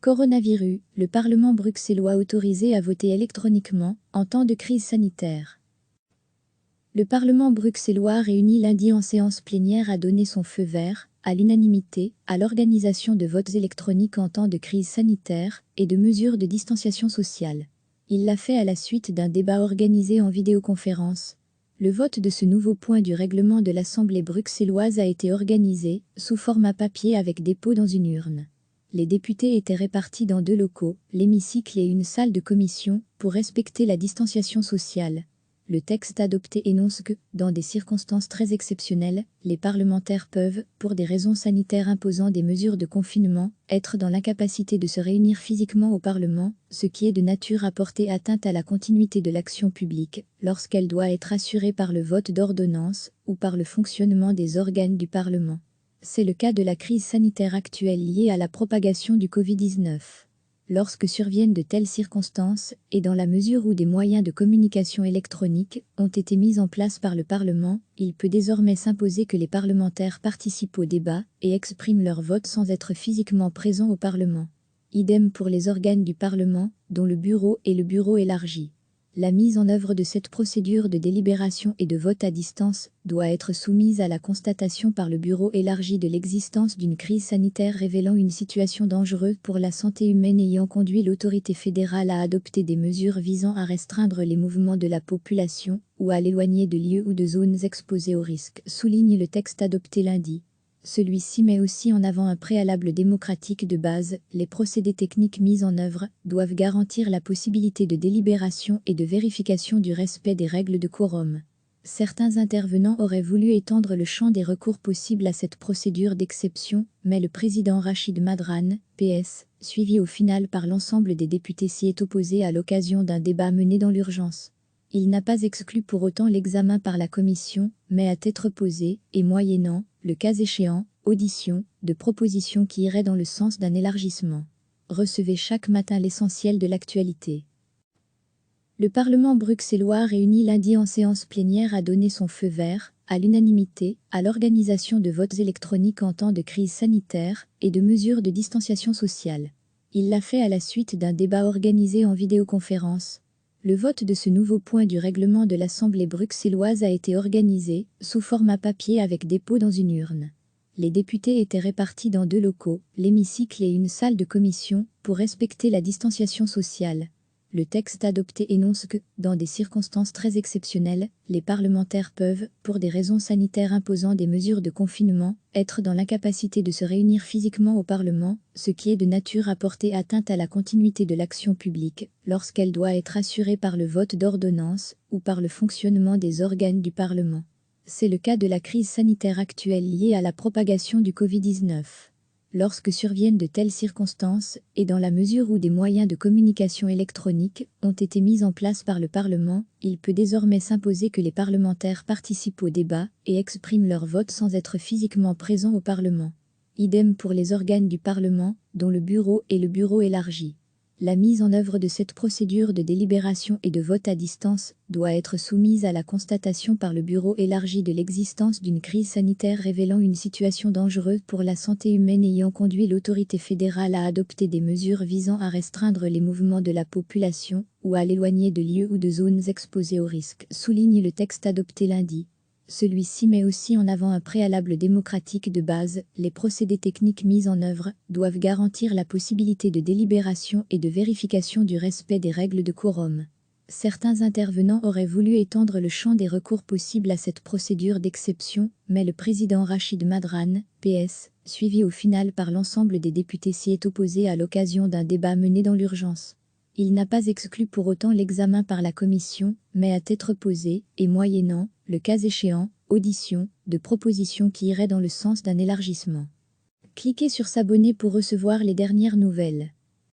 Coronavirus, le Parlement bruxellois autorisé à voter électroniquement en temps de crise sanitaire. Le Parlement bruxellois réuni lundi en séance plénière a donné son feu vert, à l'unanimité, à l'organisation de votes électroniques en temps de crise sanitaire et de mesures de distanciation sociale. Il l'a fait à la suite d'un débat organisé en vidéoconférence. Le vote de ce nouveau point du règlement de l'Assemblée bruxelloise a été organisé, sous format papier avec dépôt dans une urne. Les députés étaient répartis dans 2 locaux, l'hémicycle et une salle de commission, pour respecter la distanciation sociale. Le texte adopté énonce que, dans des circonstances très exceptionnelles, les parlementaires peuvent, pour des raisons sanitaires imposant des mesures de confinement, être dans l'incapacité de se réunir physiquement au Parlement, ce qui est de nature à porter atteinte à la continuité de l'action publique, lorsqu'elle doit être assurée par le vote d'ordonnances ou par le fonctionnement des organes du Parlement. C'est le cas de la crise sanitaire actuelle liée à la propagation du Covid-19. Lorsque surviennent de telles circonstances, et dans la mesure où des moyens de communication électronique ont été mis en place par le Parlement, il peut désormais s'imposer que les parlementaires participent au débat et expriment leur vote sans être physiquement présents au Parlement. Idem pour les organes du Parlement, dont le bureau et le bureau élargi. La mise en œuvre de cette procédure de délibération et de vote à distance doit être soumise à la constatation par le bureau élargi de l'existence d'une crise sanitaire révélant une situation dangereuse pour la santé humaine ayant conduit l'autorité fédérale à adopter des mesures visant à restreindre les mouvements de la population ou à l'éloigner de lieux ou de zones exposées au risque, souligne le texte adopté lundi. Celui-ci met aussi en avant un préalable démocratique de base. Les procédés techniques mis en œuvre doivent garantir la possibilité de délibération et de vérification du respect des règles de quorum. Certains intervenants auraient voulu étendre le champ des recours possibles à cette procédure d'exception, mais le président Rachid Madran, PS, suivi au final par l'ensemble des députés, s'y est opposé à l'occasion d'un débat mené dans l'urgence. Il n'a pas exclu pour autant l'examen par la commission, mais à tête reposée, et moyennant, le cas échéant, audition, de propositions qui iraient dans le sens d'un élargissement. Recevez chaque matin l'essentiel de l'actualité. Le Parlement bruxellois réuni lundi en séance plénière a donné son feu vert, à l'unanimité, à l'organisation de votes électroniques en temps de crise sanitaire et de mesures de distanciation sociale. Il l'a fait à la suite d'un débat organisé en vidéoconférence. Le vote de ce nouveau point du règlement de l'Assemblée bruxelloise a été organisé, sous format papier avec dépôt dans une urne. Les députés étaient répartis dans 2 locaux, l'hémicycle et une salle de commission, pour respecter la distanciation sociale. Le texte adopté énonce que, dans des circonstances très exceptionnelles, les parlementaires peuvent, pour des raisons sanitaires imposant des mesures de confinement, être dans l'incapacité de se réunir physiquement au Parlement, ce qui est de nature à porter atteinte à la continuité de l'action publique, lorsqu'elle doit être assurée par le vote d'ordonnances ou par le fonctionnement des organes du Parlement. C'est le cas de la crise sanitaire actuelle liée à la propagation du Covid-19. Lorsque surviennent de telles circonstances, et dans la mesure où des moyens de communication électronique ont été mis en place par le Parlement, il peut désormais s'imposer que les parlementaires participent au débat et expriment leur vote sans être physiquement présents au Parlement. Idem pour les organes du Parlement, dont le bureau et le bureau élargi. La mise en œuvre de cette procédure de délibération et de vote à distance doit être soumise à la constatation par le bureau élargi de l'existence d'une crise sanitaire révélant une situation dangereuse pour la santé humaine ayant conduit l'autorité fédérale à adopter des mesures visant à restreindre les mouvements de la population ou à l'éloigner de lieux ou de zones exposées au risque, souligne le texte adopté lundi. Celui-ci met aussi en avant un préalable démocratique de base. Les procédés techniques mis en œuvre doivent garantir la possibilité de délibération et de vérification du respect des règles de quorum. Certains intervenants auraient voulu étendre le champ des recours possibles à cette procédure d'exception, mais le président Rachid Madran, PS, suivi au final par l'ensemble des députés, s'y est opposé à l'occasion d'un débat mené dans l'urgence. Il n'a pas exclu pour autant l'examen par la commission, mais à tête reposée, et moyennant, le cas échéant, audition, de propositions qui iraient dans le sens d'un élargissement. Cliquez sur s'abonner pour recevoir les dernières nouvelles.